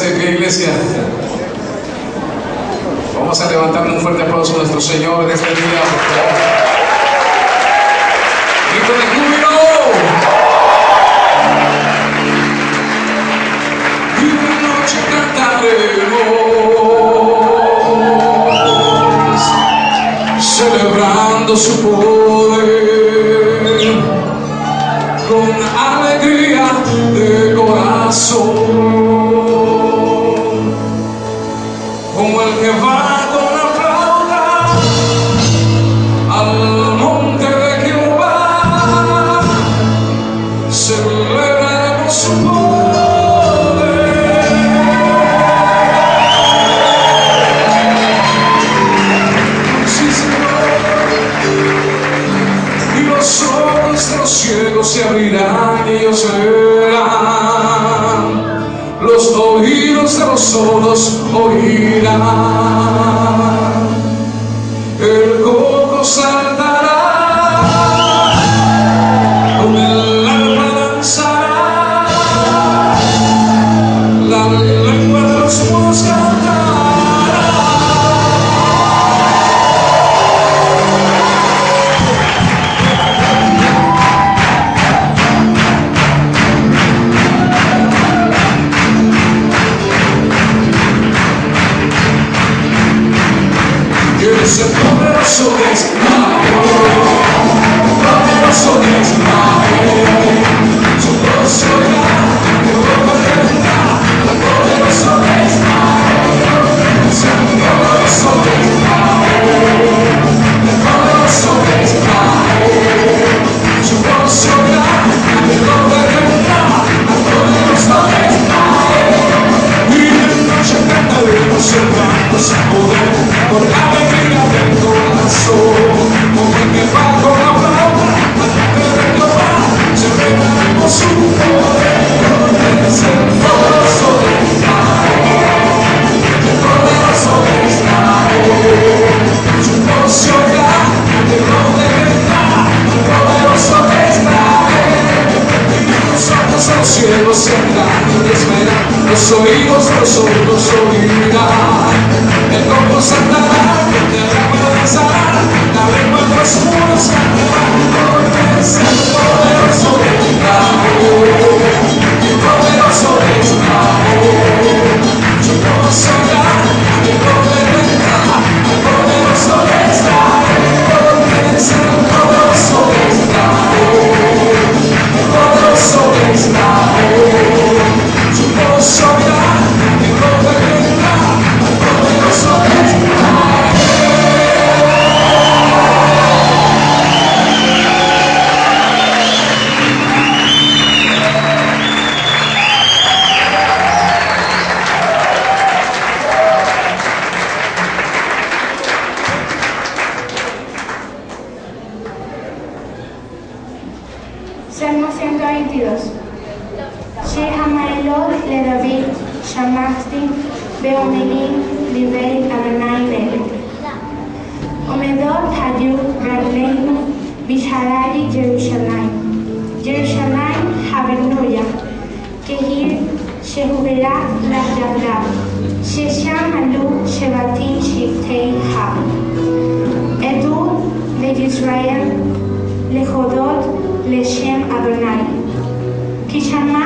¿Parece que, iglesia? Vamos a levantarle un fuerte aplauso a nuestro Señor en este día, por favor. ¡Grito de júbilo! Y una noche cantaremos, celebrando su poder, con alegría de corazón. Como el que va con la flauta al monte de Jehová, celebraremos su poder. Sí, Señor. Y los ojos de los ciegos se abrirán y ellos verán. Los oídos de los sordos oirán. El coco saltará, con el alma danzará, la lengua de los mudos cantará. Ese poderoso de Israel, poderoso de Israel, su voz se oirá, Jehová vendrá, el poderoso de Israel, ese poderoso de Israel, el poderoso de Israel, su voz se oirá, Jehová vendrá, el poderoso de Israel, y en noche cantaremos celebrando su poder, por la alegría del corazón, como el que va con la flauta al monte de Jehová, celebraremos su poder. Es el poderoso de Israel, el poderoso de Israel, su voz se oirá, Jehová vendrá, el poderoso de Israel, y los ojos de los cielos se abrirán y les verán, los oídos de los sordos oirán. El coco saltará, el alma danzará, la lengua de los mudos cantará, porque es el poderoso de Israel, el poderoso de Israel, su voz se oirá, el poder vendrá, el poderoso de Israel, porque es el poderoso de Israel, el poderoso de Israel, su voz se oirá, el poder vendrá, el poderoso de Israel. Salmo 122. Shehamaelot le David, Shamachti, Beomelim, Livei Adonai Melech. Omedot hayu Ragleinu, Bisharari Jerusalem. Jerusalem Havenuya, Kehir Shehuvera Lajavrav, Shesham Alu Shevatim Shiftei Ha. Edud le Yisrael, Lechodot Leshem Adonai. Kishama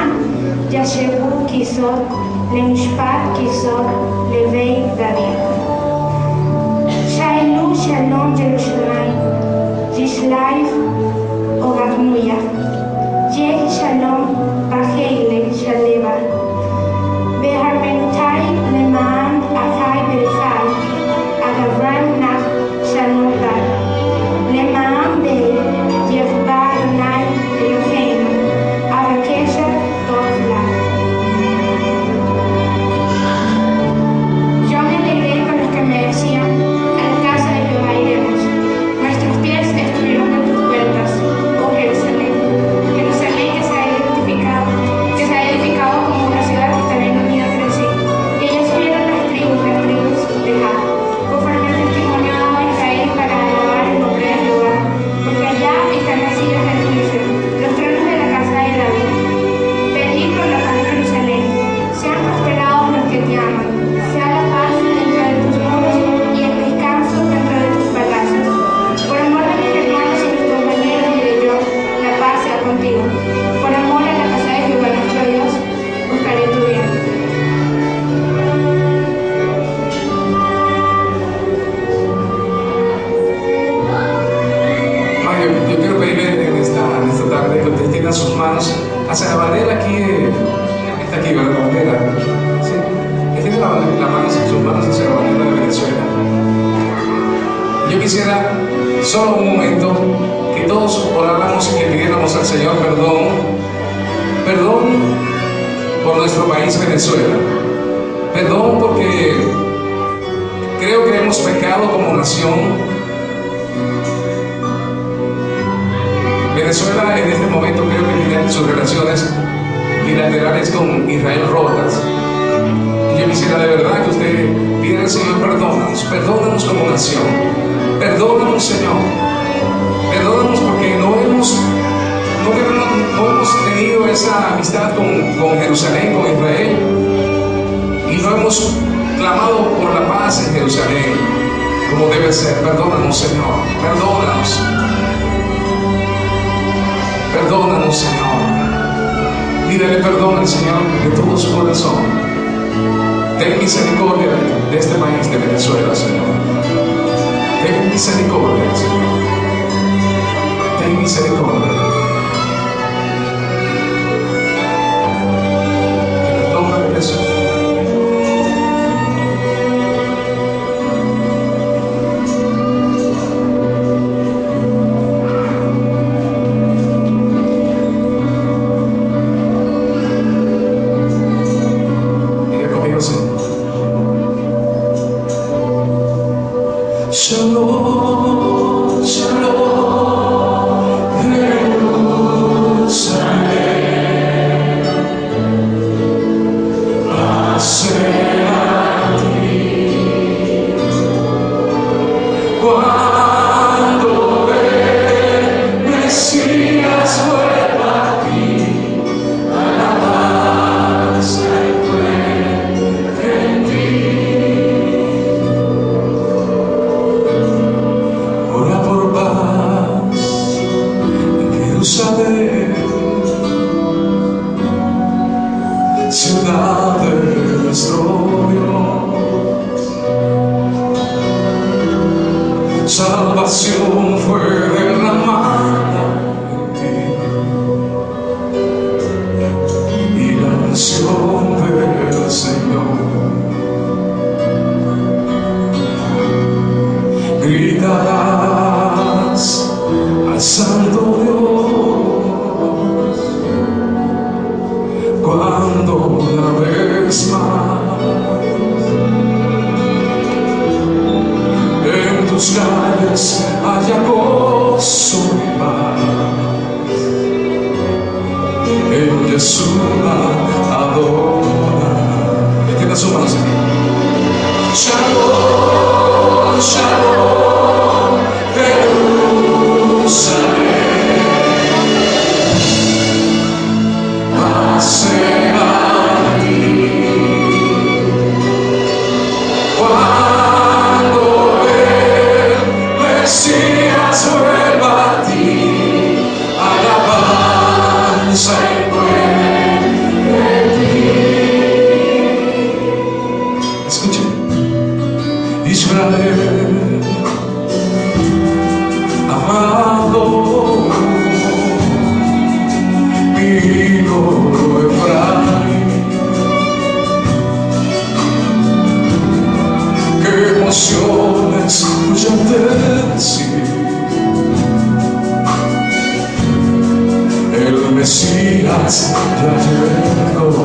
Yashevu Kisot, Lemishpat Kisot, Levei David. Shailu Shalom Jerusalem, Yishlaif Ogavnuya. Yeh Shalom Baheile Shaleva. Beharbenutai Lemaan Achai Berechai, Agavran Nach Shalom Bar. Lemaan Be Yehuba Adonai Eloheinu, Avakesha Tov Lach. Yo me alegré con los que me decían, a la casa de Jehová iremos. Nuestros pies estuvieron en tus puertas, oh Jerusalén. extiendan sus manos hacia la bandera aquí, está aquí, ¿verdad? La bandera, sí, extiendan las manos, sus manos hacia la bandera de Venezuela. Yo quisiera, solo un momento, que todos oráramos y que pidiéramos al Señor perdón por nuestro país Venezuela, perdón porque creo que hemos pecado como nación. Venezuela en este momento creo que tiene sus relaciones bilaterales con Israel rotas. Y yo quisiera de verdad que usted pida al Señor perdónanos como nación, perdónanos Señor, perdónanos porque no hemos tenido esa amistad con Jerusalén, con Israel, y no hemos clamado por la paz en Jerusalén como debe ser. Perdónanos Señor, perdónanos. Perdónanos, Señor. Pídele perdón al Señor de todo su corazón. Ten misericordia de este país de Venezuela, Señor. Ten misericordia, Señor. Ten misericordia. En el nombre de Jesús. Shalom, shalom, Jerusalén, paz sea a ti. Cuando el Mesías vuelva a ti, alabanza encuentre en ti. Jerusalén, ciudad de nuestro Dios, salvación fue derramada en ti, y la unción del Señor gritarás al Santo Dios cuando una vez más en tus calles haya gozo y paz. En Yeshua adora. Extienda su mano, Señor. Shalom, shalom, Jerusalén, paz sea a ti. Cuando el Mesías vuelva a ti, alabanza encuentre en ti. Escuchen. Israel, amado, mi hijo Efraín, qué emociones escuchan decir, el Mesías ya llegó.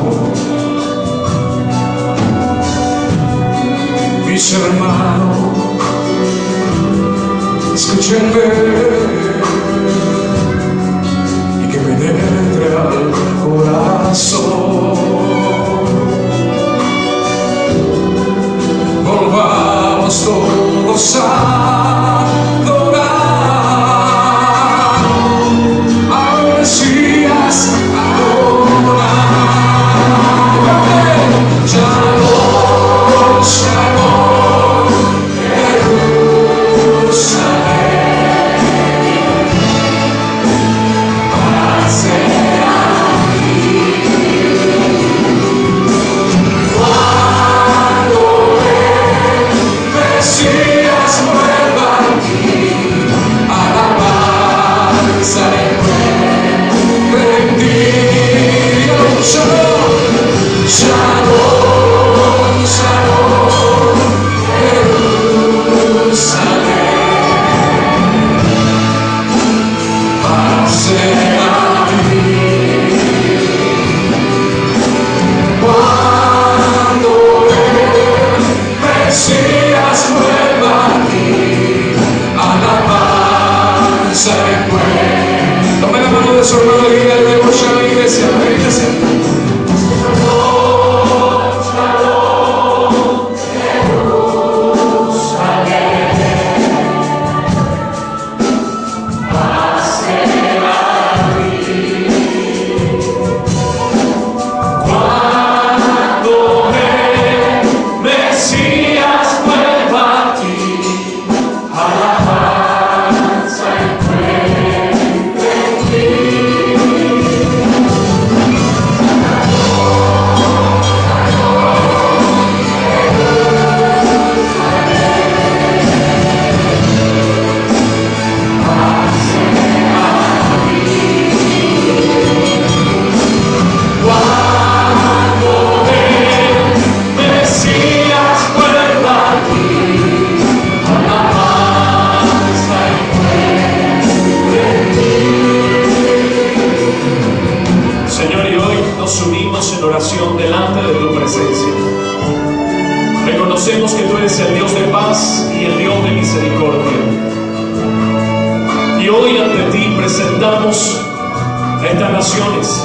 Mis hermanos, escúchenme y que me entre al corazón. Volvamos todos a adorar al Mesías, adorar. Shalom, shalom, Jerusalén. Reconocemos que tú eres el Dios de paz y el Dios de misericordia. Y hoy ante ti presentamos a estas naciones.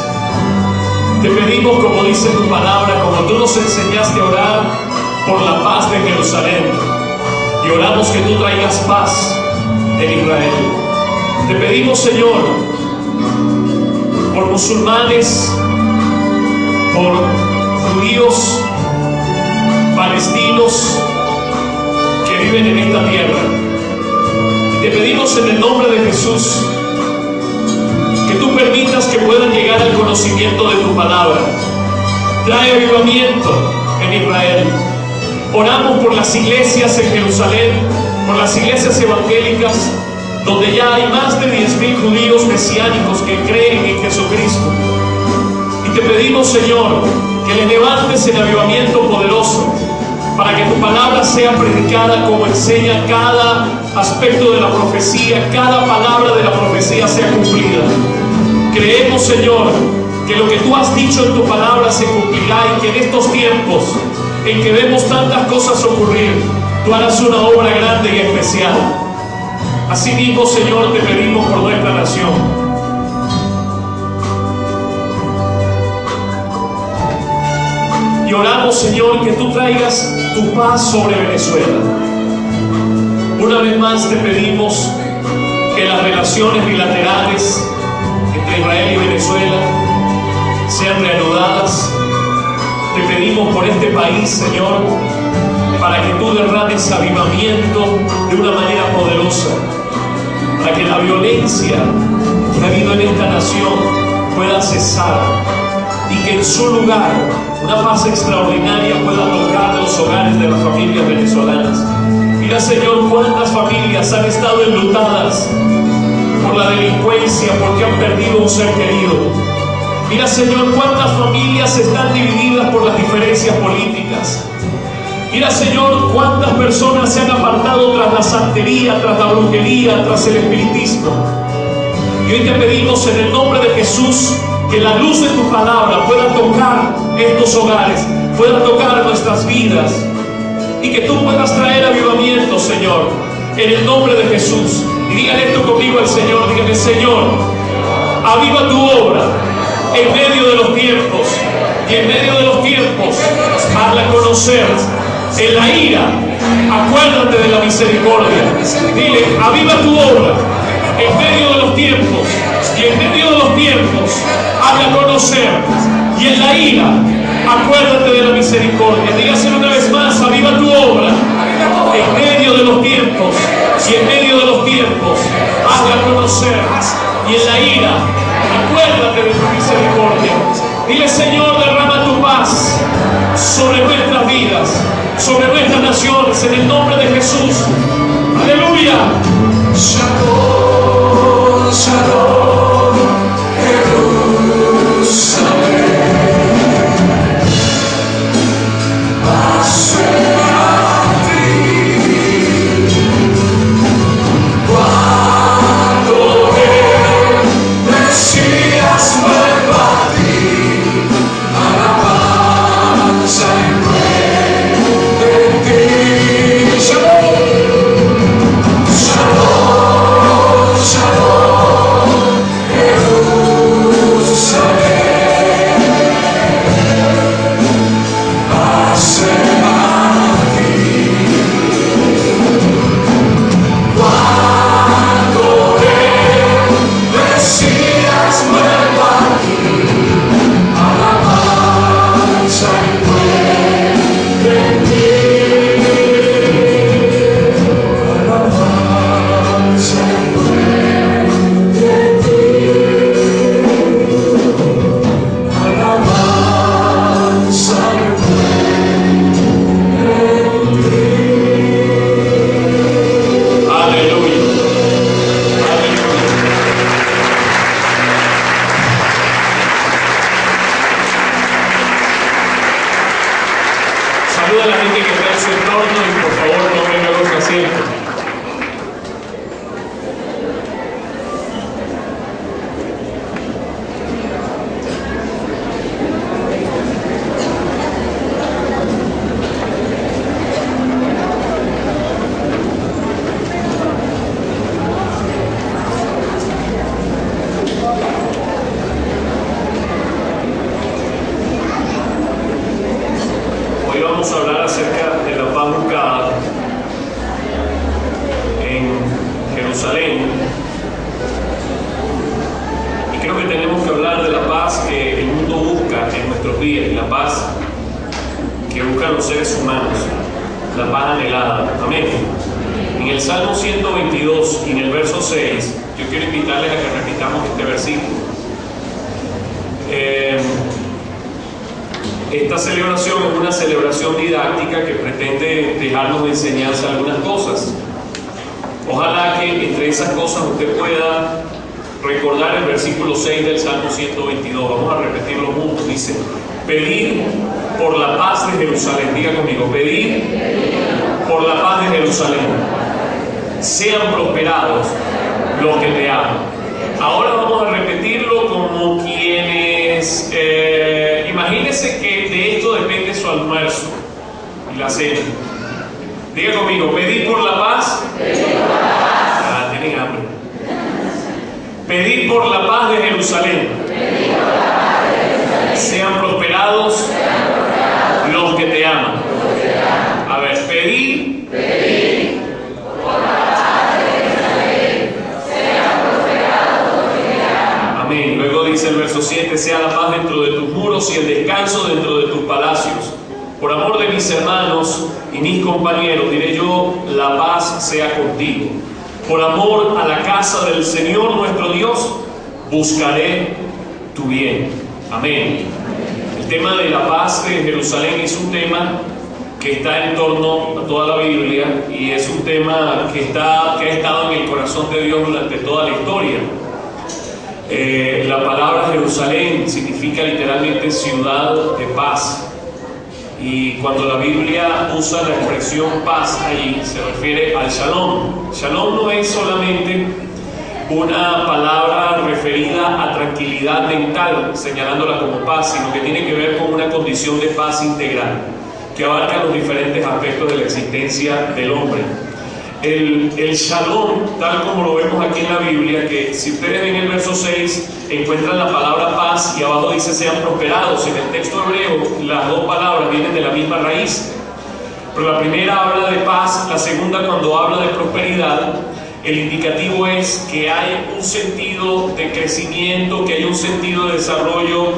Te pedimos, como dice tu palabra, como tú nos enseñaste a orar por la paz de Jerusalén. Y oramos que tú traigas paz en Israel. Te pedimos, Señor, por musulmanes, por judíos, palestinos que viven en esta tierra. Y te pedimos en el nombre de Jesús que tú permitas que puedan llegar al conocimiento de tu palabra. Trae avivamiento en Israel. Oramos por las iglesias en Jerusalén, por las iglesias evangélicas, donde ya hay más de 10.000 judíos mesiánicos que creen en Jesucristo. Y te pedimos, Señor, que les levantes el avivamiento poderoso para que tu palabra sea predicada como enseña cada aspecto de la profecía, cada palabra de la profecía sea cumplida. Creemos, Señor, que lo que tú has dicho en tu palabra se cumplirá y que en estos tiempos en que vemos tantas cosas ocurrir, tú harás una obra grande y especial. Asimismo, Señor, te pedimos por nuestra nación. Y oramos, Señor, que tú traigas tu paz sobre Venezuela. Una vez más te pedimos que las relaciones bilaterales entre Israel y Venezuela sean reanudadas. Te pedimos por este país, Señor, para que tú derrames avivamiento de una manera poderosa, para que la violencia que ha habido en esta nación pueda cesar y que en su lugar una paz extraordinaria pueda tocar los hogares de las familias venezolanas. Mira, Señor, cuántas familias han estado enlutadas por la delincuencia, porque han perdido un ser querido. Mira, Señor, cuántas familias están divididas por las diferencias políticas. Mira, Señor, cuántas personas se han apartado tras la santería, tras la brujería, tras el espiritismo. Y hoy te pedimos en el nombre de Jesús que la luz de tu palabra pueda tocar estos hogares, pueda tocar nuestras vidas y que tú puedas traer avivamiento, Señor, en el nombre de Jesús. Y dígale esto conmigo al Señor, dígale: Señor, aviva tu obra en medio de los tiempos, y en medio de los tiempos hazla conocer. En la ira, acuérdate de la misericordia. Dile: aviva tu obra en medio de los tiempos, y en medio de los tiempos hazla conocer. Y en la ira, acuérdate de la misericordia. Dígaselo una vez más: aviva tu obra en medio de los tiempos, y en medio de los tiempos hazla conocer. Y en la ira, acuérdate de tu misericordia. Dile: Señor, derrama tu paz sobre nuestras vidas, sobre nuestras naciones, en el nombre de Jesús. Aleluya. Shalom, shalom, Jerusalén. Paz a ti. Cuando Él seres humanos, la paz anhelada. Amén. En el Salmo 122 y en el verso 6, yo quiero invitarles a que repitamos este versículo. Esta celebración es una celebración didáctica que pretende dejarnos de enseñanza algunas cosas. Ojalá que entre esas cosas usted pueda recordar el versículo 6 del Salmo 122. Vamos a repetirlo juntos. Dice: pedir por la paz de Jerusalén. Diga conmigo: pedir por la paz de Jerusalén. Sean prosperados los que te aman. Ahora vamos a repetirlo como quienes imagínense que de esto depende su almuerzo y la cena. Diga conmigo: pedir por la paz. Ah, tienen hambre. Pedir por la paz de Jerusalén. Sean prosperados los que te aman. A ver, pedir por la paz de Jerusalén. Sean prosperados los que te aman. Amén. Luego dice el verso 7: sea la paz dentro de tus muros y el descanso dentro de tus palacios. Por amor de mis hermanos y mis compañeros, diré yo, la paz sea contigo. Por amor a la casa del Señor nuestro Dios, buscaré tu bien. Amén. El tema de la paz de Jerusalén es un tema que está en torno a toda la Biblia y es un tema que ha estado en el corazón de Dios durante toda la historia. La palabra Jerusalén significa literalmente ciudad de paz. Y cuando la Biblia usa la expresión paz allí, se refiere al shalom. Shalom no es solamente una palabra referida a tranquilidad mental, señalándola como paz, sino que tiene que ver con una condición de paz integral, que abarca los diferentes aspectos de la existencia del hombre. El shalom, tal como lo vemos aquí en la Biblia, que si ustedes ven el verso 6, encuentran la palabra paz y abajo dice sean prosperados. En el texto hebreo las dos palabras vienen de la misma raíz, pero la primera habla de paz, la segunda, cuando habla de prosperidad, el indicativo es que hay un sentido de crecimiento, que hay un sentido de desarrollo.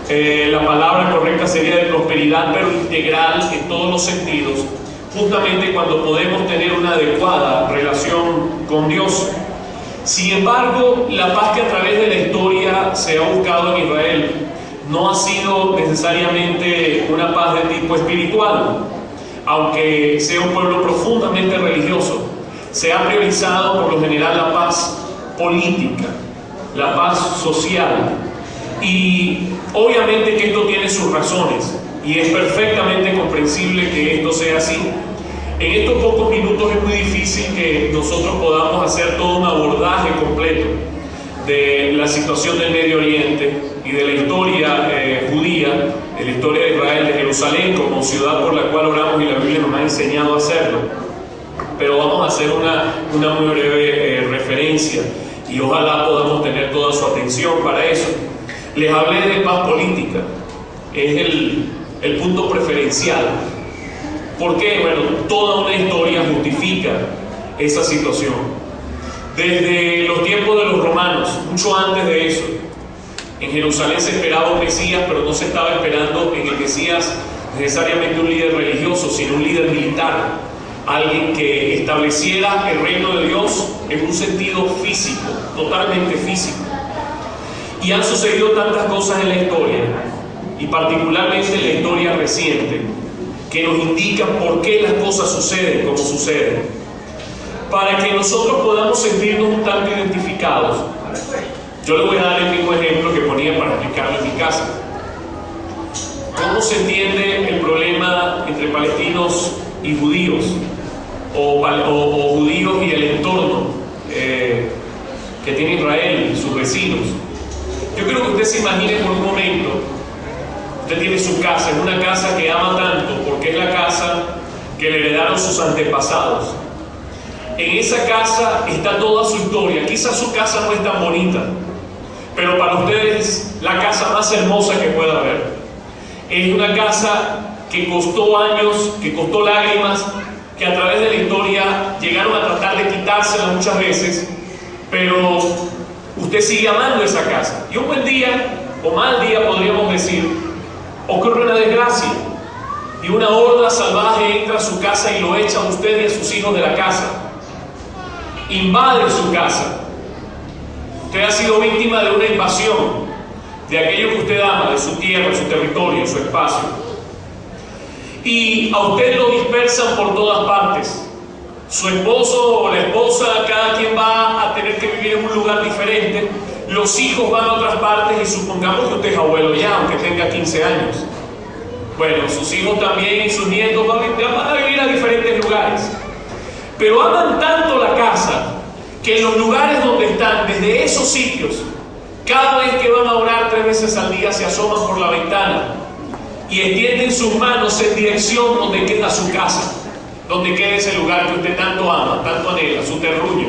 La palabra correcta sería de prosperidad, pero integral en todos los sentidos, justamente cuando podemos tener una adecuada relación con Dios. Sin embargo, la paz que a través de la historia se ha buscado en Israel no ha sido necesariamente una paz de tipo espiritual. Aunque sea un pueblo profundamente religioso, se ha priorizado por lo general la paz política, la paz social. Y obviamente que esto tiene sus razones y es perfectamente comprensible que esto sea así. En estos pocos minutos es muy difícil que nosotros podamos hacer todo un abordaje completo de la situación del Medio Oriente y de la historia judía, de la historia de Israel, de Jerusalén como ciudad por la cual oramos y la Biblia nos ha enseñado a hacerlo. Pero vamos a hacer una muy breve referencia y ojalá podamos tener toda su atención para eso. Les hablé de paz política, es el punto preferencial. ¿Por qué? Bueno, toda una historia justifica esa situación. Desde los tiempos de los romanos, mucho antes de eso, en Jerusalén se esperaba un Mesías, pero no se estaba esperando en el Mesías necesariamente un líder religioso, sino un líder militar, alguien que estableciera el reino de Dios en un sentido físico, totalmente físico. Y han sucedido tantas cosas en la historia, y particularmente en la historia reciente, que nos indican por qué las cosas suceden como suceden, para que nosotros podamos sentirnos un tanto identificados. Yo le voy a dar el mismo ejemplo que ponía para explicarlo en mi casa. ¿Cómo se entiende el problema entre palestinos y judíos, o judíos y el entorno que tiene Israel y sus vecinos? Yo creo que usted se imagine por un momento. Usted tiene su casa, es una casa que ama tanto porque es la casa que le heredaron sus antepasados. En esa casa está toda su historia. Quizás su casa no es tan bonita, pero para ustedes es la casa más hermosa que pueda haber. Es una casa que costó años, que costó lágrimas, que a través de la historia llegaron a tratar de quitársela muchas veces, pero usted sigue amando esa casa. Y un buen día, o mal día podríamos decir, ocurre una desgracia. y una horda salvaje entra a su casa y lo echa a usted y a sus hijos de la casa, invade su casa. Usted ha sido víctima de una invasión de aquello que usted ama, de su tierra, su territorio, su espacio, y a usted lo dispersan por todas partes. Su esposo o la esposa, cada quien va a tener que vivir en un lugar diferente. Los hijos van a otras partes y supongamos que usted es abuelo ya, aunque tenga 15 años. Bueno, sus hijos también y sus nietos van a vivir a diferentes lugares. Pero aman tanto la casa que en los lugares donde están, desde esos sitios, cada vez que van a orar 3 veces al día se asoman por la ventana y extienden sus manos en dirección donde queda su casa, donde queda ese lugar que usted tanto ama, tanto anhela, su terruño.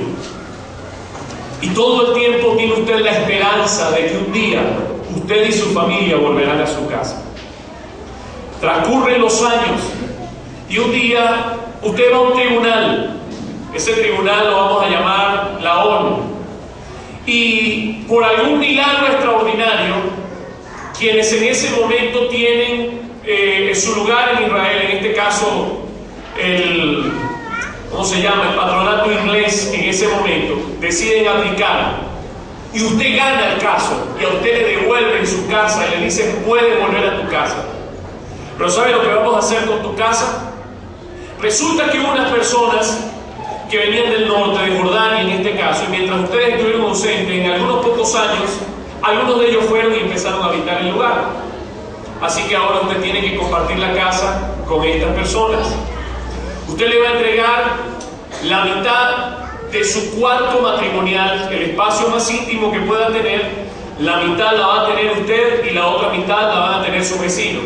Y todo el tiempo tiene usted la esperanza de que un día usted y su familia volverán a su casa. Transcurren los años y un día usted va a un tribunal. Ese tribunal lo vamos a llamar la ONU. Y por algún milagro extraordinario, quienes en ese momento tienen su lugar en Israel, en este caso el patronato inglés en ese momento, deciden aplicar y usted gana el caso y a usted le devuelven su casa y le dicen puede volver a tu casa. Pero ¿sabe lo que vamos a hacer con tu casa? Resulta que hubo unas personas que venían del norte, de Jordania en este caso, y mientras ustedes estuvieron ausentes, en algunos pocos años, algunos de ellos fueron y empezaron a habitar el lugar. Así que ahora usted tiene que compartir la casa con estas personas. Usted le va a entregar la mitad de su cuarto matrimonial, el espacio más íntimo que pueda tener. La mitad la va a tener usted y la otra mitad la van a tener sus vecinos.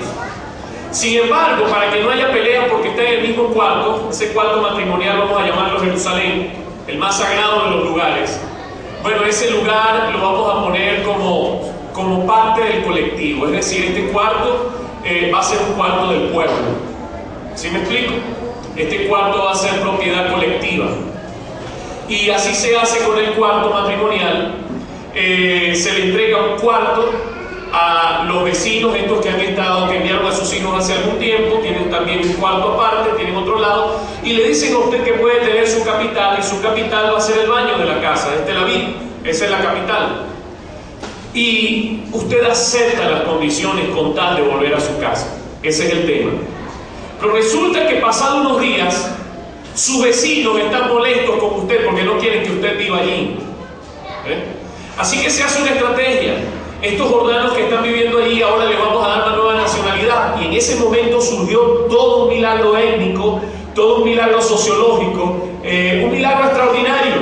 Sin embargo, para que no haya pelea porque está en el mismo cuarto, ese cuarto matrimonial vamos a llamarlo Jerusalén, el más sagrado de los lugares. Bueno, ese lugar lo vamos a poner como parte del colectivo, es decir, este cuarto va a ser un cuarto del pueblo. ¿Sí me explico? Este cuarto va a ser propiedad colectiva. Y así se hace con el cuarto matrimonial. Se le entrega un cuarto a los vecinos, estos que enviaron a sus hijos hace algún tiempo, tienen también un cuarto aparte, tienen otro lado, y le dicen a usted que puede tener su capital, y su capital va a ser el baño de la casa, es Tel Aviv, esa es la capital. Y usted acepta las condiciones con tal de volver a su casa, ese es el tema. Pero resulta que pasados unos días, sus vecinos están molestos con usted porque no quieren que usted viva allí. Así que se hace una estrategia. Estos jordanos que están viviendo allí, ahora les vamos a dar una nueva nacionalidad. Y en ese momento surgió todo un milagro étnico, todo un milagro sociológico, un milagro extraordinario.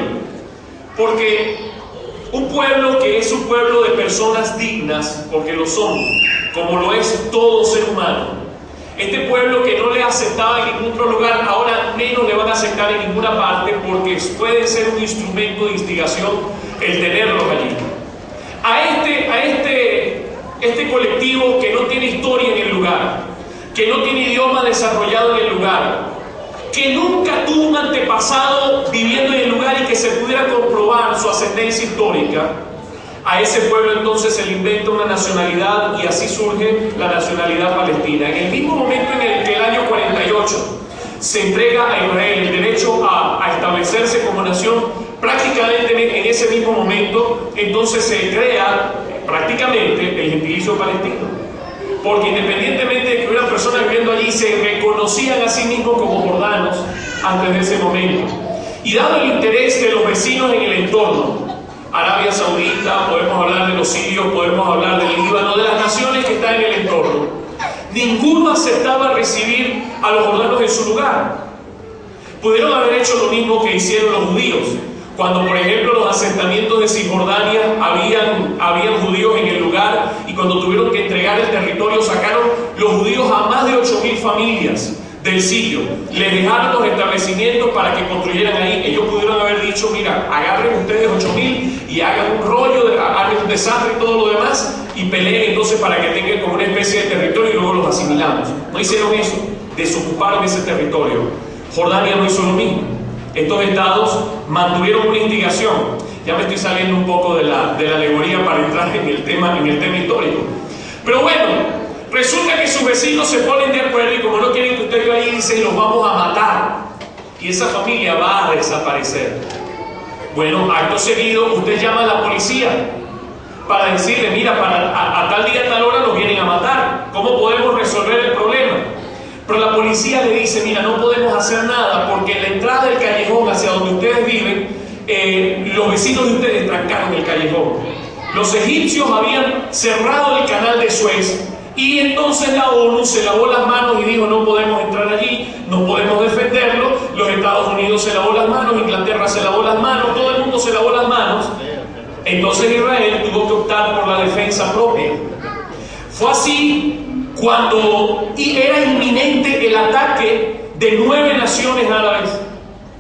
Porque un pueblo que es un pueblo de personas dignas, porque lo son, como lo es todo ser humano. Este pueblo que no le aceptaba en ningún otro lugar, ahora menos le van a aceptar en ninguna parte, porque puede ser un instrumento de instigación el tenerlos allí. A este colectivo que no tiene historia en el lugar, que no tiene idioma desarrollado en el lugar, que nunca tuvo un antepasado viviendo en el lugar y que se pudiera comprobar su ascendencia histórica, a ese pueblo entonces se le inventa una nacionalidad y así surge la nacionalidad palestina. En el mismo momento en el que el año 48 se entrega a Israel el derecho a establecerse como nación, prácticamente en ese mismo momento entonces se crea prácticamente el gentilicio palestino, porque independientemente de que hubiera personas viviendo allí, se reconocían a sí mismos como jordanos antes de ese momento. Y dado el interés de los vecinos en el entorno, Arabia Saudita, podemos hablar de los sirios, podemos hablar del Líbano, de las naciones que están en el entorno, ninguno aceptaba recibir a los jordanos en su lugar. Pudieron haber hecho lo mismo que hicieron los judíos. Cuando, por ejemplo, los asentamientos de Cisjordania habían judíos en el lugar, y cuando tuvieron que entregar el territorio, sacaron los judíos a más de 8.000 familias del sitio, les dejaron los establecimientos para que construyeran ahí. Ellos pudieron haber dicho: mira, agarren ustedes 8.000 y hagan un rollo, hagan un desastre y todo lo demás, y peleen entonces para que tengan como una especie de territorio y luego los asimilamos. No hicieron eso, desocuparon ese territorio. Jordania no hizo lo mismo. Estos estados mantuvieron una instigación. Ya me estoy saliendo un poco de la alegoría para entrar en el tema histórico. Pero bueno, Resulta que sus vecinos se ponen de acuerdo y como no quieren que usted viva ahí, dicen, los vamos a matar. Y esa familia va a desaparecer. Bueno, acto seguido, usted llama a la policía para decirle, mira, a tal día, a tal hora nos vienen a matar. ¿Cómo podemos resolver el problema? Pero la policía le dice, mira, no podemos hacer nada porque en la entrada del callejón hacia donde ustedes viven, los vecinos de ustedes trancaron el callejón. Los egipcios habían cerrado el canal de Suez y entonces la ONU se lavó las manos y dijo, no podemos entrar allí, no podemos defenderlo. Los Estados Unidos se lavó las manos, Inglaterra se lavó las manos, todo el mundo se lavó las manos. Entonces Israel tuvo que optar por la defensa propia. Fue así cuando era inminente el ataque de 9 naciones árabes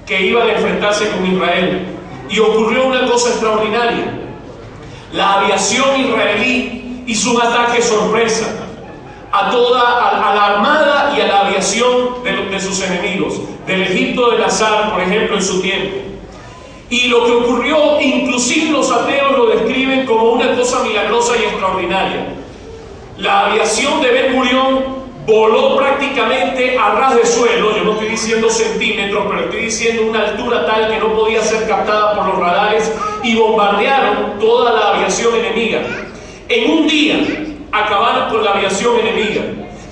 que iban a enfrentarse con Israel. Y ocurrió una cosa extraordinaria. La aviación israelí hizo un ataque sorpresa a la armada y a la aviación de sus enemigos, del Egipto de Nazar, por ejemplo, en su tiempo. Y lo que ocurrió, inclusive los ateos lo describen como una cosa milagrosa y extraordinaria. La aviación de Ben Gurión voló prácticamente a ras de suelo, yo no estoy diciendo centímetros, pero estoy diciendo una altura tal que no podía ser captada por los radares, y bombardearon toda la aviación enemiga. En un día acabaron con la aviación enemiga,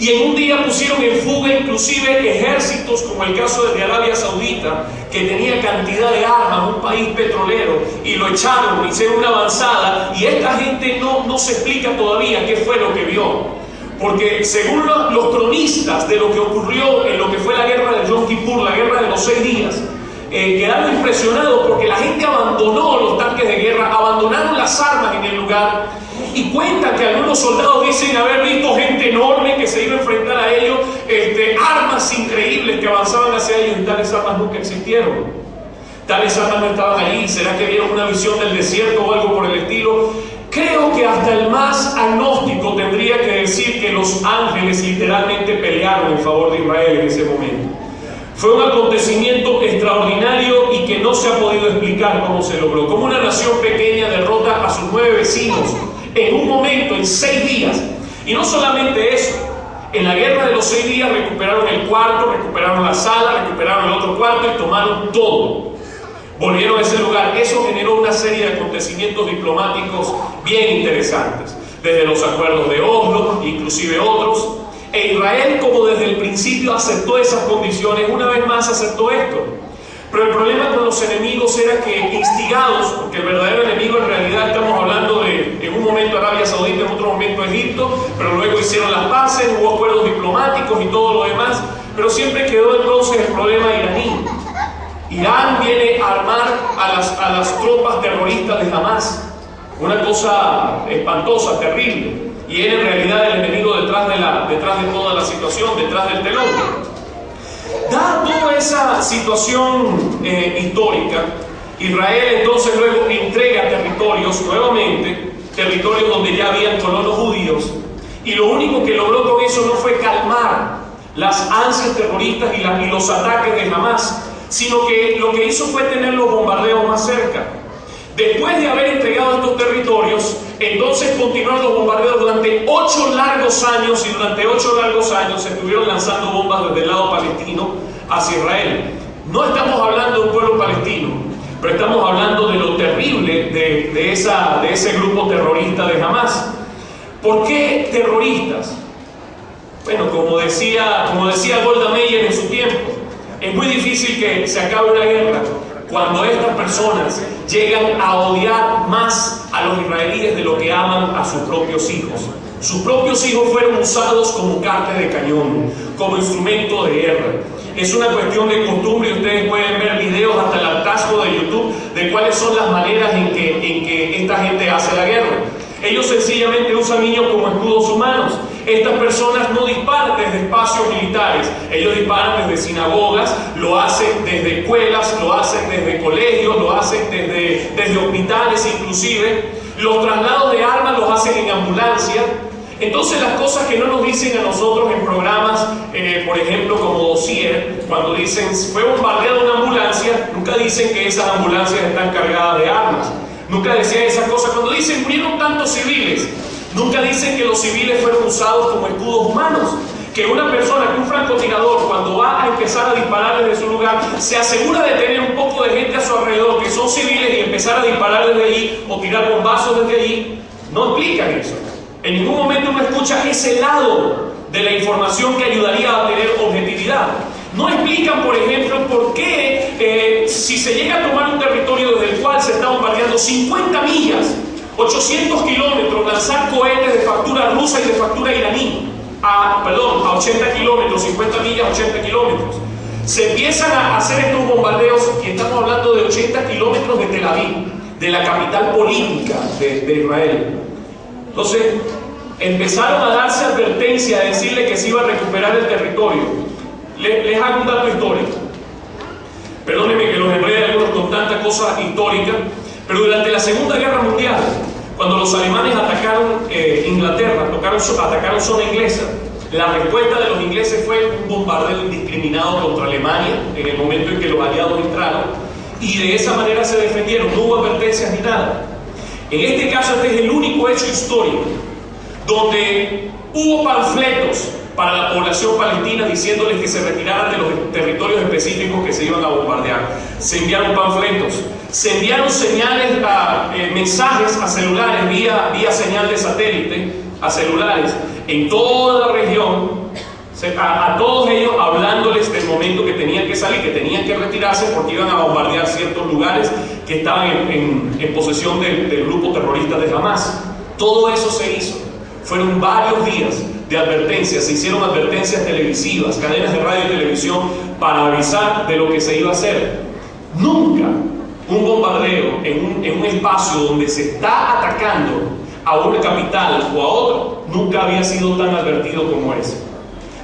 y en un día pusieron en fuga inclusive ejércitos, como el caso de Arabia Saudita, que tenía cantidad de armas, un país petrolero, y lo echaron, hicieron una avanzada, y esta gente no se explica todavía qué fue lo que vio. Porque según los cronistas de lo que ocurrió en lo que fue la guerra de Yom Kippur, la guerra de los 6 días, quedaron impresionados porque la gente abandonó los tanques de guerra, abandonaron las armas en el lugar, y cuentan que algunos soldados dicen haber visto gente enorme que se iba a enfrentar a ellos, armas increíbles que avanzaban hacia ellos, y tales armas nunca existieron. Tales armas no estaban allí. ¿Será que vieron una visión del desierto o algo por el estilo? Creo que hasta el más agnóstico tendría que decir que los ángeles literalmente pelearon en favor de Israel en ese momento. Fue un acontecimiento extraordinario y que no se ha podido explicar cómo se logró. Como una nación pequeña derrota a sus 9 vecinos en un momento, en 6 días. Y no solamente eso, en la guerra de los 6 días recuperaron el cuarto, recuperaron la sala, recuperaron el otro cuarto y tomaron todo. Volvieron a ese lugar. Eso generó una serie de acontecimientos diplomáticos bien interesantes, desde los acuerdos de Oslo, inclusive otros. E Israel, como desde el principio aceptó esas condiciones, una vez más aceptó esto. Pero el problema con los enemigos era que, instigados, porque el verdadero enemigo en realidad estamos hablando de, en un momento Arabia Saudita, en otro momento Egipto, pero luego hicieron las paces, hubo acuerdos diplomáticos y todo lo demás, pero siempre quedó entonces el problema iraní. Irán viene a armar a las tropas terroristas de Hamas, una cosa espantosa, terrible, y era en realidad el enemigo detrás de toda la situación, detrás del telón. Dada toda esa situación histórica, Israel entonces luego entrega territorios nuevamente, territorios donde ya habían colonos judíos, y lo único que logró con eso no fue calmar las ansias terroristas y los ataques de Hamas, sino que lo que hizo fue tener los bombardeos más cerca. Después de haber entregado estos territorios, entonces continuaron los bombardeos durante 8 largos años, y durante 8 largos años se estuvieron lanzando bombas desde el lado palestino hacia Israel. No estamos hablando de un pueblo palestino, pero estamos hablando de lo terrible de ese grupo terrorista de Hamas. ¿Por qué terroristas? Bueno, como decía Golda Meir en su tiempo, es muy difícil que se acabe una guerra cuando estas personas llegan a odiar más a los israelíes de lo que aman a sus propios hijos. Sus propios hijos fueron usados como carne de cañón, como instrumento de guerra. Es una cuestión de costumbre, y ustedes pueden ver videos hasta el hartazgo de YouTube de cuáles son las maneras en que esta gente hace la guerra. Ellos sencillamente usan niños como escudos humanos. Estas personas no disparan desde espacios militares, ellos disparan desde sinagogas, lo hacen desde escuelas, lo hacen desde colegios, lo hacen desde hospitales inclusive. Los traslados de armas los hacen en ambulancia. Entonces las cosas que no nos dicen a nosotros en programas, por ejemplo como Dossier, cuando dicen fue bombardeada una ambulancia, nunca dicen que esas ambulancias están cargadas de armas. Nunca decían esas cosas. Cuando dicen murieron tantos civiles, Nunca dicen que los civiles fueron usados como escudos humanos. Que una persona, que un francotirador, cuando va a empezar a disparar desde su lugar, se asegura de tener un poco de gente a su alrededor que son civiles y empezar a disparar desde allí o tirar bombazos desde allí. No explican eso. En ningún momento uno escucha ese lado de la información que ayudaría a tener objetividad. No explican, por ejemplo, por qué si se llega a tomar un territorio desde el cual se está bombardeando 50 millas, 800 kilómetros, lanzar cohetes de factura rusa y de factura iraní, a 80 kilómetros, 50 millas, 80 kilómetros. Se empiezan a hacer estos bombardeos y estamos hablando de 80 kilómetros de Tel Aviv, de la capital política de Israel. Entonces, empezaron a darse advertencia, a decirle que se iba a recuperar el territorio. Les hago un dato histórico. Perdónenme que los enrede algunos con tanta cosa histórica, pero durante la Segunda Guerra Mundial, cuando los alemanes atacaron Inglaterra, atacaron zona inglesa, la respuesta de los ingleses fue un bombardeo indiscriminado contra Alemania en el momento en que los aliados entraron, y de esa manera se defendieron, no hubo advertencias ni nada. En este caso, este es el único hecho histórico donde hubo panfletos para la población palestina diciéndoles que se retiraran de los territorios específicos que se iban a bombardear. Se enviaron panfletos, se enviaron señales, mensajes a celulares vía señal de satélite a celulares en toda la región, a todos ellos hablándoles del momento que tenían que salir, que tenían que retirarse porque iban a bombardear ciertos lugares que estaban en posesión del grupo terrorista de Hamas. Todo eso se hizo. Fueron varios días de advertencias, se hicieron advertencias televisivas, cadenas de radio y televisión para avisar de lo que se iba a hacer. Nunca un bombardeo en un espacio donde se está atacando a una capital o a otro, nunca había sido tan advertido como ese.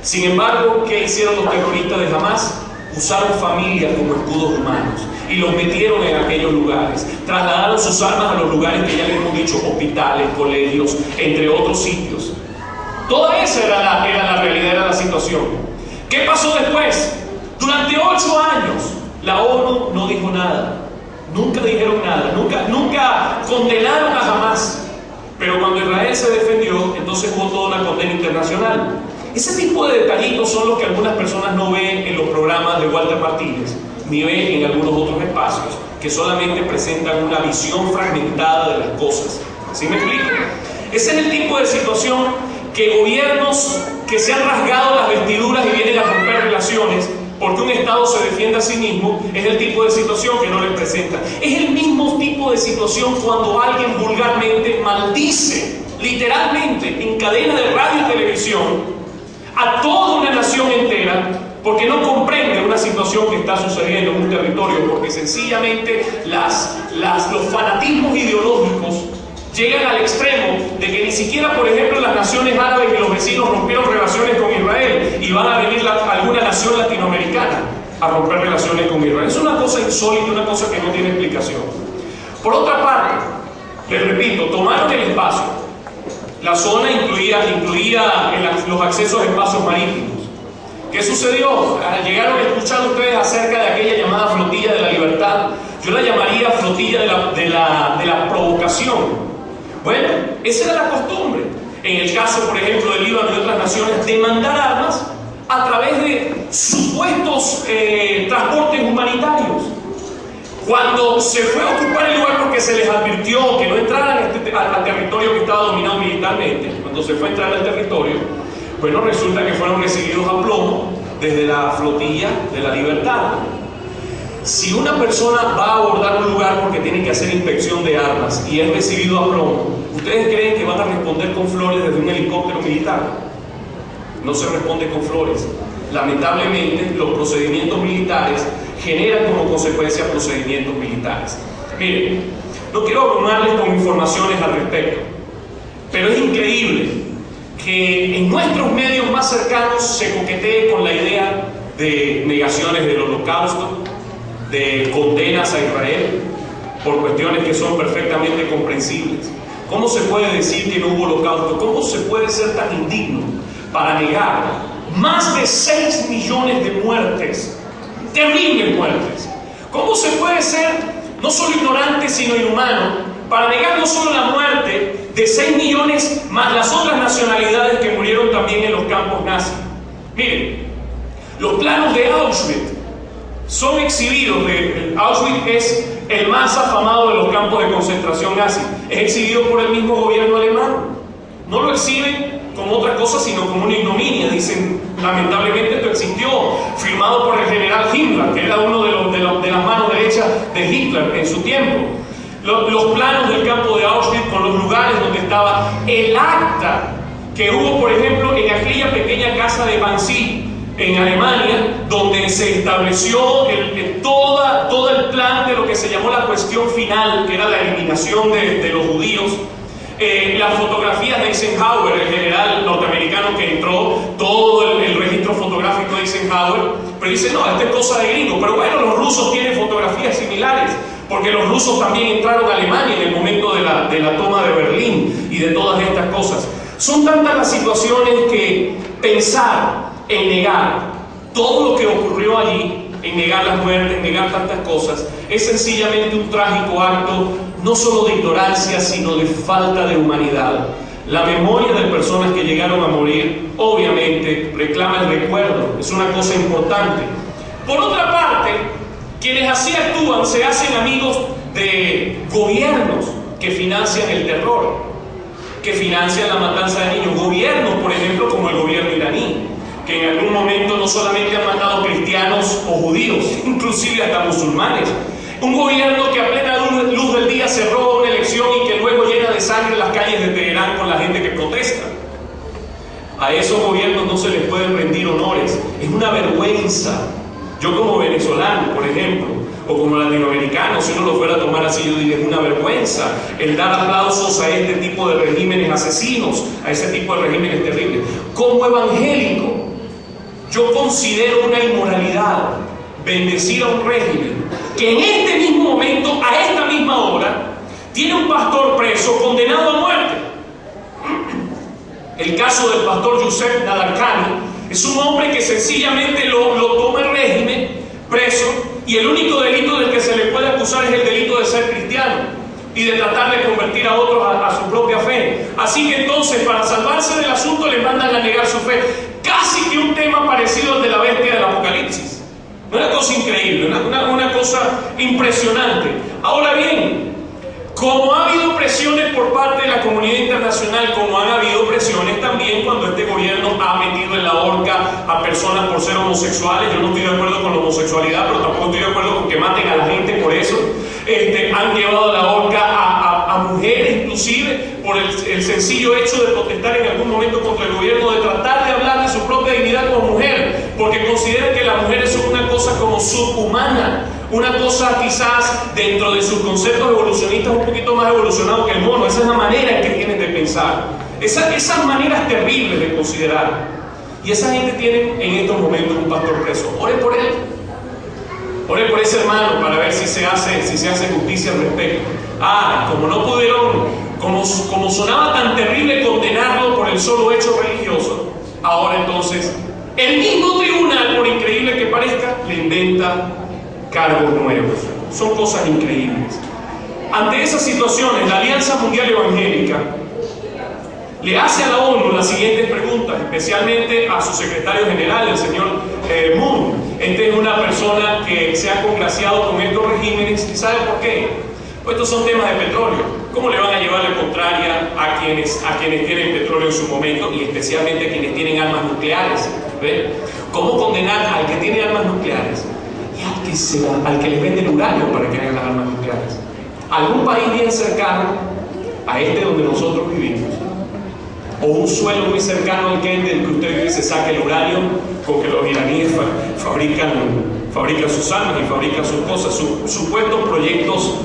Sin embargo, ¿qué hicieron los terroristas de Hamas? Usaron familias como escudos humanos y los metieron en aquellos lugares. Trasladaron sus armas a los lugares que ya les hemos dicho, hospitales, colegios, entre otros sitios. Toda esa era la realidad, era la situación. ¿Qué pasó después? Durante 8 años, la ONU no dijo nada. Nunca dijeron nada, nunca condenaron a Hamas. Pero cuando Israel se defendió, entonces hubo toda una condena internacional. Ese tipo de detallitos son los que algunas personas no ven en los programas de Walter Martínez, ni ven en algunos otros espacios, que solamente presentan una visión fragmentada de las cosas. ¿Sí me explico? Ese es el tipo de situación que gobiernos que se han rasgado las vestiduras y vienen a romper relaciones porque un Estado se defiende a sí mismo, es el tipo de situación que no les presenta. Es el mismo tipo de situación cuando alguien vulgarmente maldice, literalmente, en cadena de radio y televisión, a toda una nación entera, porque no comprende una situación que está sucediendo en un territorio, porque sencillamente los fanatismos ideológicos llegan al extremo de que ni siquiera, por ejemplo, las naciones árabes y los vecinos rompieron relaciones con Israel y van a venir alguna nación latinoamericana a romper relaciones con Israel. Es una cosa insólita, una cosa que no tiene explicación. Por otra parte, les repito, tomaron el espacio. La zona incluía los accesos a espacios marítimos. ¿Qué sucedió? Llegaron a escuchar ustedes acerca de aquella llamada flotilla de la libertad. Yo la llamaría flotilla de la provocación. Bueno, esa era la costumbre. En el caso, por ejemplo, del Líbano y otras naciones, de mandar armas a través de supuestos transportes humanitarios. Cuando se fue a ocupar el lugar porque se les advirtió que no entraran al territorio que estaba dominado militarmente, cuando se fue a entrar al territorio, bueno, resulta que fueron recibidos a plomo desde la flotilla de la libertad. Si una persona va a abordar un lugar porque tiene que hacer inspección de armas y es recibido a plomo, ¿ustedes creen que van a responder con flores desde un helicóptero militar? No se responde con flores. Lamentablemente, los procedimientos militares generan como consecuencia procedimientos militares. Miren, no quiero abrumarles con informaciones al respecto, pero es increíble que en nuestros medios más cercanos se coquetee con la idea de negaciones del Holocausto, de condenas a Israel, por cuestiones que son perfectamente comprensibles. ¿Cómo se puede decir que no hubo Holocausto? ¿Cómo se puede ser tan indigno para negar más de 6 millones de muertes, terribles muertes? ¿Cómo se puede ser no solo ignorante sino inhumano para negar no solo la muerte de 6 millones más las otras nacionalidades que murieron también en los campos nazis. Miren, los planos de Auschwitz son exhibidos. Auschwitz es el más afamado de los campos de concentración nazi. Es exhibido por el mismo gobierno alemán. No lo exhiben como otra cosa, sino como una ignominia. Dicen, lamentablemente esto existió, firmado por el general Himmler, que era uno de las manos derechas de Hitler en su tiempo. Los planos del campo de Auschwitz con los lugares donde estaba el acta que hubo, por ejemplo, en aquella pequeña casa de Wannsee, en Alemania, donde se estableció todo el plan de lo que se llamó la cuestión final, que era la eliminación de los judíos. Las fotografías de Eisenhower, el general norteamericano que entró, todo el registro fotográfico de Eisenhower, pero dice, no, esta es cosa de gringo. Pero bueno, los rusos tienen fotografías similares, porque los rusos también entraron a Alemania en el momento de la toma de Berlín y de todas estas cosas. Son tantas las situaciones que pensar en negar todo lo que ocurrió allí, en negar las muertes, en negar tantas cosas, es sencillamente un trágico acto, no solo de ignorancia, sino de falta de humanidad. La memoria de personas que llegaron a morir, obviamente, reclama el recuerdo, es una cosa importante. Por otra parte, quienes así actúan se hacen amigos de gobiernos que financian el terror, que financian la matanza de niños. Gobiernos, por ejemplo, como el gobierno iraní, que en algún momento no solamente han matado cristianos o judíos, inclusive hasta musulmanes. Un gobierno que a plena luz del día se roba una elección y que luego llena de sangre las calles de Teherán con la gente que protesta. A esos gobiernos no se les pueden rendir honores. Es una vergüenza. Yo como venezolano, por ejemplo, o como latinoamericano, si uno lo fuera a tomar así, yo diría, es una vergüenza el dar aplausos a este tipo de regímenes asesinos, a ese tipo de regímenes terribles. Como evangélico, yo considero una inmoralidad bendecir a un régimen que en este mismo momento, a esta misma hora, tiene un pastor preso condenado a muerte. El caso del pastor Youssef Nadarkhani es un hombre que sencillamente lo toma el régimen preso, y el único delito del que se le puede acusar es el delito de ser cristiano y de tratar de convertir a otros a su propia fe. Así que entonces, para salvarse del asunto, le mandan a negar su fe. Casi que un tema parecido al de la bestia del Apocalipsis. Una cosa increíble, una cosa impresionante. Ahora bien, como ha habido presiones por parte de la comunidad internacional, como han habido presiones también cuando este gobierno ha metido en la horca a personas por ser homosexuales. Yo no estoy de acuerdo con la homosexualidad, pero tampoco estoy de acuerdo con que maten a la gente por eso. Han llevado a la horca a mujeres, inclusive, por el sencillo hecho de protestar en algún momento contra el gobierno, de tratar de hablar de su propia dignidad como mujer, porque consideran que las mujeres son una cosa como subhumana, una cosa quizás dentro de sus conceptos evolucionistas un poquito más evolucionado que el mono. Esa es la manera en que tienen de pensar, esas maneras terribles de considerar. Y esa gente tiene en estos momentos un pastor preso. Ore por él, ore por ese hermano para ver si se hace justicia al respecto. Como no pudieron, como sonaba tan terrible condenarlo por el solo hecho religioso, ahora entonces el mismo tribunal, por increíble que parezca, le inventa cargos nuevos. Son cosas increíbles. Ante esas situaciones, la Alianza Mundial Evangélica le hace a la ONU las siguientes preguntas, especialmente a su secretario general, el señor Moon. Este es una persona que se ha congraciado con estos regímenes. ¿Y sabe por qué? Pues estos son temas de petróleo. ¿Cómo le van a llevar la contraria a quienes tienen petróleo en su momento, y especialmente a quienes tienen armas nucleares? ¿Ve? ¿Cómo condenar al que tiene armas nucleares y al que les vende el uranio para que hagan las armas nucleares? ¿Algún país bien cercano a este donde nosotros vivimos, o un suelo muy cercano al que usted vive, se saca el uranio con que los iraníes fabrican sus armas y fabrican sus cosas, sus supuestos proyectos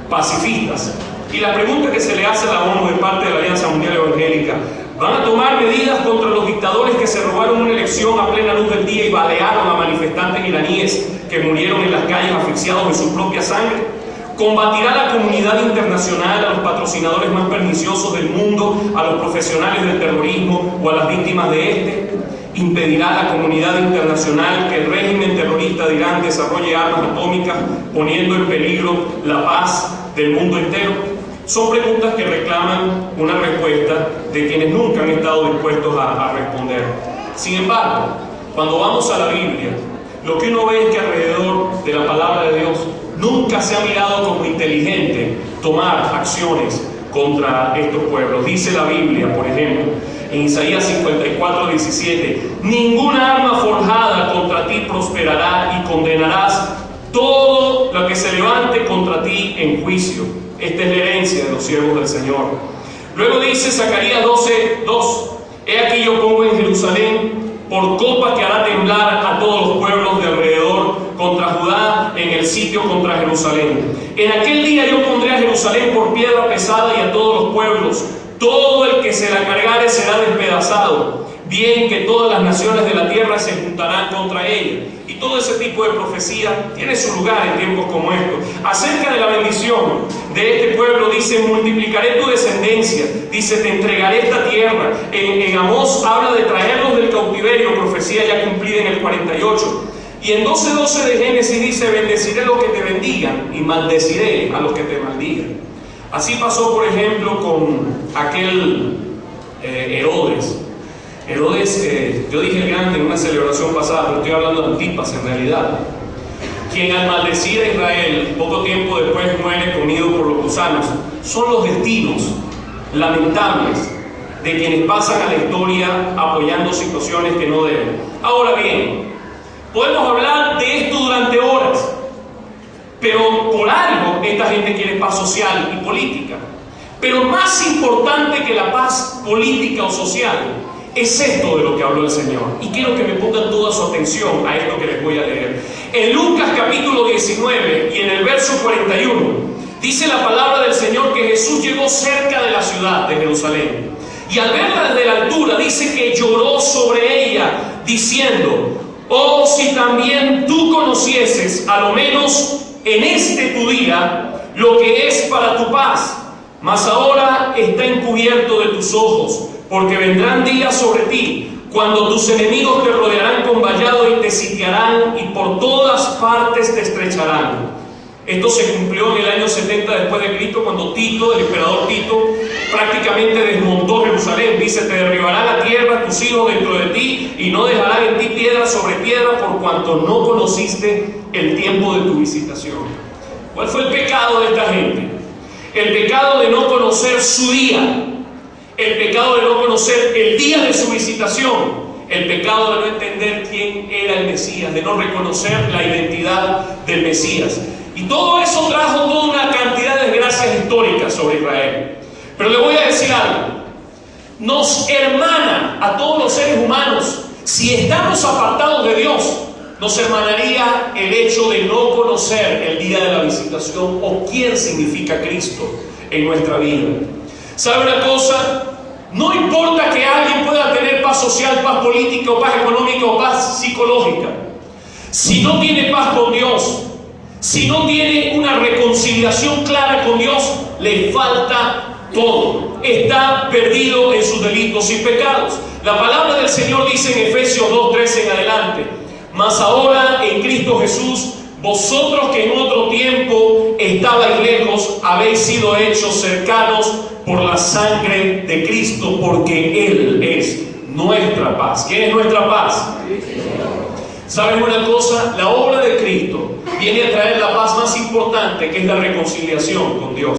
pacifistas? Y la pregunta que se le hace a la ONU de parte de la Alianza Mundial Evangélica: ¿van a tomar medidas contra los dictadores que se robaron una elección a plena luz del día y balearon a manifestantes iraníes que murieron en las calles asfixiados en su propia sangre? ¿Combatirá la comunidad internacional a los patrocinadores más perniciosos del mundo, a los profesionales del terrorismo o a las víctimas de este? ¿Impedirá la comunidad internacional que el régimen terrorista de Irán desarrolle armas atómicas, poniendo en peligro la paz del mundo entero? son preguntas que reclaman una respuesta de quienes nunca han estado dispuestos a responder. Sin embargo, cuando vamos a la Biblia, lo que uno ve es que alrededor de la palabra de Dios nunca se ha mirado como inteligente tomar acciones contra estos pueblos. Dice la Biblia, por ejemplo, en Isaías 54:17, ninguna arma forjada contra ti prosperará y condenarás todo lo que se levante contra ti en juicio. Esta es la herencia de los siervos del Señor. Luego dice Zacarías 12:2, he aquí yo pongo en Jerusalén por copa que hará temblar a todos los pueblos de alrededor contra Judá en el sitio contra Jerusalén. En aquel día yo pondré a Jerusalén por piedra pesada y a todos los pueblos. Todo el que se la cargare será despedazado. Bien que todas las naciones de la tierra se juntarán contra ella. Y todo ese tipo de profecía tiene su lugar en tiempos como estos. Acerca de la bendición de este pueblo dice, multiplicaré tu descendencia. Dice, te entregaré esta tierra. En Amós habla de traerlos del cautiverio, profecía ya cumplida en el 48. Y en 12:12 de Génesis dice, bendeciré a los que te bendigan y maldeciré a los que te maldigan. Así pasó, por ejemplo, con aquel Herodes. Herodes, yo dije grande en una celebración pasada, pero estoy hablando de Antipas en realidad, quien al maldecir a Israel, poco tiempo después muere comido por los gusanos. Son los destinos lamentables de quienes pasan a la historia apoyando situaciones que no deben. Ahora bien, podemos hablar de esto durante horas, pero por algo esta gente quiere paz social y política. Pero más importante que la paz política o social es esto de lo que habló el Señor. Y quiero que me pongan toda su atención a esto que les voy a leer. En Lucas capítulo 19 y en el verso 41, dice la palabra del Señor que Jesús llegó cerca de la ciudad de Jerusalén. Y al verla desde la altura dice que lloró sobre ella, diciendo, oh, si también tú conocieses, a lo menos en este tu día, lo que es para tu paz. Mas ahora está encubierto de tus ojos, porque vendrán días sobre ti, cuando tus enemigos te rodearán con vallado y te sitiarán y por todas partes te estrecharán. Esto se cumplió en el año 70 después de Cristo, cuando Tito, el emperador Tito, prácticamente desmontó Jerusalén. Dice, te derribarán a tierra tus hijos dentro de ti y no dejarán en ti piedra sobre piedra, por cuanto no conociste el tiempo de tu visitación. ¿Cuál fue el pecado de esta gente? El pecado de no conocer su día. El pecado de no conocer el día de su visitación. El pecado de no entender quién era el Mesías, de no reconocer la identidad del Mesías. Y todo eso trajo toda una cantidad de desgracias históricas sobre Israel. Pero le voy a decir algo. Nos hermana a todos los seres humanos. Si estamos apartados de Dios, nos hermanaría el hecho de no conocer el día de la visitación o quién significa Cristo en nuestra vida. ¿Sabe una cosa? No importa que alguien pueda tener paz social, paz política, o paz económica, o paz psicológica. Si no tiene paz con Dios, si no tiene una reconciliación clara con Dios, le falta todo. Está perdido en sus delitos y pecados. La palabra del Señor dice en Efesios 2:13 en adelante, mas ahora en Cristo Jesús, vosotros que en otro tiempo estabais lejos, habéis sido hechos cercanos por la sangre de Cristo, porque Él es nuestra paz. ¿Quién es nuestra paz? ¿Saben una cosa? La obra de Cristo viene a traer la paz más importante, que es la reconciliación con Dios.